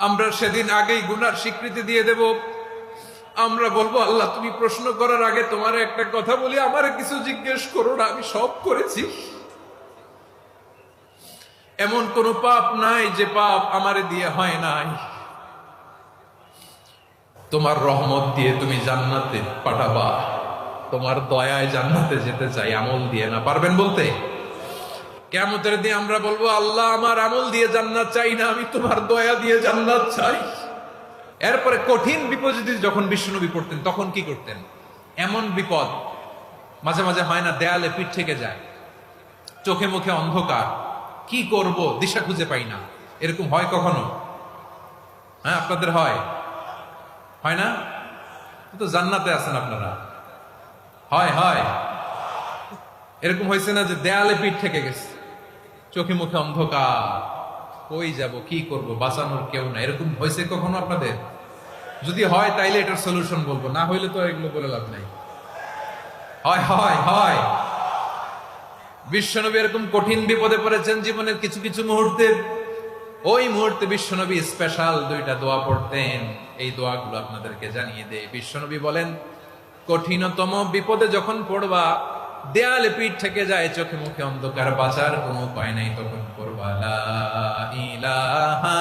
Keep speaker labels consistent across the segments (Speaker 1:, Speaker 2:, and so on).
Speaker 1: আমরা সেদিন আগেই গুনার স্বীকৃতি দিয়ে দেব। আমরা বলবো, আল্লাহ তুমি প্রশ্ন করার আগে তোমার একটা কথা বলি, আমারে কিছু জিজ্ঞেস করো না, আমি সব করেছি। এমন কোন পাপ নাই যে পাপ আমারে দিয়ে হয় নাই। তোমার রহমত দিয়ে তুমি জান্নাতে পাঠাবা, তোমার দয়ায় জান্নাতে যেতে চাই, আমল দিয়ে না। পারবেন বলতে? কিয়ামতের দিন আমরা বলবো, আল্লাহ আমার আমল দিয়ে জান্নাত চাই না, আমি তোমার দয়া দিয়ে জান্নাত চাই। এরপরে কঠিন বিপদ যখন বিশ্বনবী পড়তেন তখন কি করতেন? এমন বিপদ মাঝে মাঝে হয় না, দেয়ালে পিঠ থেকে যায়, চোখে মুখে অন্ধকার, কি করব দিশা খুঁজে পাই না, এরকম হয় কখনো? হ্যাঁ, আপনাদের হয়? হয় না? তো জান্নাতে আছেন আপনারা। হয় হয় এরকম হয়েছে না যে দেয়ালে পিঠ থেকে গেছে, চোখে মুখে অন্ধকার, কই যাব, কি করব, বাঁচানোর কেউ না, এরকম হয়েছে কখনো আপনাদের? যদি হয় তাইলে এটার সলিউশন বলবো, না হইলে তো এগুলো বলে লাভ নাই। হয় হয় হয় বিশ্বনবী এরকম কঠিন বিপদে পড়েছেন জীবনের কিছু কিছু মুহূর্তে। ওই মুহূর্তে বিশ্বনবী স্পেশাল দুইটা দোয়া পড়তেন। এই দোয়াগুলো আপনাদেরকে জানিয়ে দেয়। বিশ্বনবী বলেন, কঠিনতম বিপদে যখন পড়বা, দেয়ালে পিঠ থেকে যায়, চোখে মুখে অন্ধকার, বাঁচার কোনো উপায় নাই, তখন পড়বা লা ইলাহা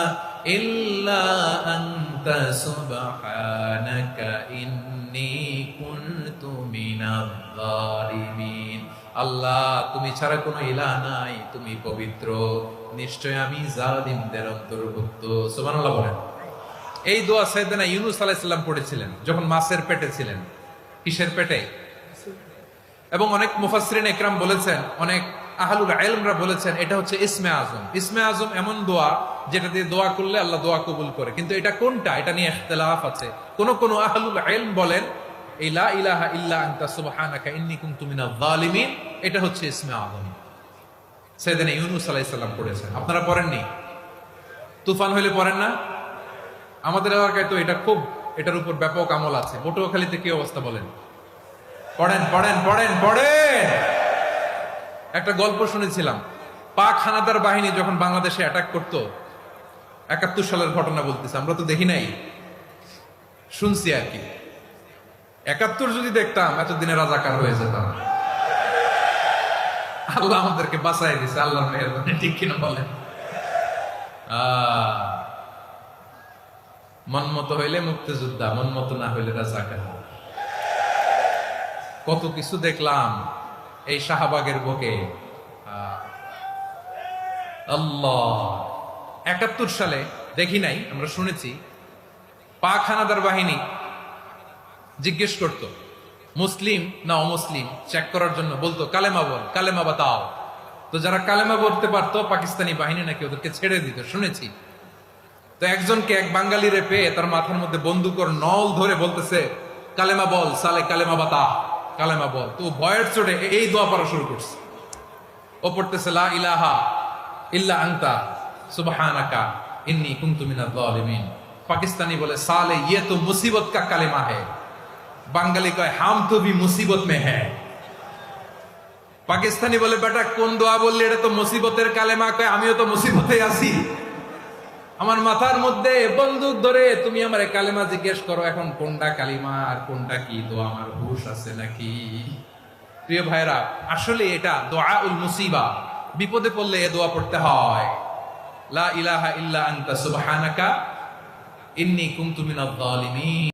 Speaker 1: ইল্লা আনতা সুবহানাকা ইন্নী কুনতু মিনাজ জালিমিন। আল্লাহ তুমি ছাড়া কোনো ইলাহ নাই, তুমি পবিত্র, নিশ্চয় আমি জালিমদের অন্তর্ভুক্ত। সুবহানাল্লাহ বলেন। এই দোয়া সাইয়েদনা ইউনূস আলাইহিস সালাম পড়েছিলেন যখন মাছের পেটে ছিলেন। কিসের পেটে? এবং অনেক মুফাসসিরিন ইকরাম বলেছেন, অনেক আহলুল ইলমরা বলেছেন, এটা হচ্ছে ইসমে আজম। ইসমে আজম এমন দোয়া যেটা দিয়ে দোয়া করলে আল্লাহ দোয়া কবুল করে, কিন্তু এটা কোনটা এটা নিয়ে ইখতিলাফ আছে। কোন কোন আহলুল ইলম বলেন এই লা ইলাহা ইল্লা আনতা সুবহানাকা ইন্নী কুনতু মিনাজ জালিমিন, এটা হচ্ছে ইসমে আজম। সাইয়েদনা ইউনূস আলাইহিস সালাম পড়েছেন, আপনারা পড়েননি? তুফান হইলে পড়েন না? আমাদের এলাকায় তো এটা খুব, এটার উপর ব্যাপক আমল আছে। পটুয়াখালীতে কি অবস্থা বলেন? পড়েন পড়েন পড়েন পড়েন। একটা গল্প শুনেছিলাম, পাক হানাদার বাহিনী যখন বাংলাদেশে অ্যাটাক করতো, ৭১ সালের ঘটনা বলতেছে, আমরা তো দেখি নাই, শুনছি আর কি। ৭১ যদি দেখতাম এতদিনে রাজাকার হয়ে যেতাম। আল্লাহ আমাদেরকে বাঁচাই দিছে, আল্লাহর মেহেরবানি, ঠিক কিনা বলেন? মন মতো হইলে মুক্তিযোদ্ধা, মন মতো না হইলে রাজাকার। কত কিছু দেখলাম এই শাহবাগের বুকে। আল্লাহ, ৭১ সালে দেখি নাই, আমরা শুনেছি পাক হানাদার বাহিনী জিজ্ঞেস করত মুসলিম না অমুসলিম চেক করার জন্য, বলতো কালেমা বল, কালেমা বাতাও। তো যারা কালেমা বলতে পারতো পাকিস্তানি বাহিনী নাকি ওদেরকে ছেড়ে দিত, শুনেছি। তো একজনকে, এক বাঙালিরে পেয়ে তার মাথার মধ্যে বন্দুকর নল ধরে বলতেছে, কালেমা বল সালে, কালেমা বাতা, কালেমা বল। তো ভয়ের চোটে এই দোয়া পড়া শুরু করছে। ও পড়তেছে লা ইলাহা ইল্লা আনতা সুবহানাকা ইন্নী কুনতু মিনাজ জালিমিন। পাকিস্তানি বলে সালে ইয়ে তো মুসিবত কা কালেমা है। বাঙালি কয় হাম তো ভি মুসিবত মে হ্যায়। পাকিস্তানি বলে বেটা কোন দোয়া বললি, এটা তো মুসিবতের কালেমা। কয় আমিও তো মুসিবতে আছি, আমার মাথার মধ্যে বন্দুক ধরে তুমি আমার কালেমা জিজ্ঞেস করো, এখন কোনটা কালিমা আর কোনটা কি দোয়া, আমার হুশ আছে নাকি? প্রিয় ভাইরা, আসলে এটা দুআউল মুসিবা, বিপদে পড়লে এ দোয়া পড়তে হয়। লা ইলাহা ইল্লা আনতা সুবহানাকা ইন্নী কুনতু মিনাজ জালিমিন।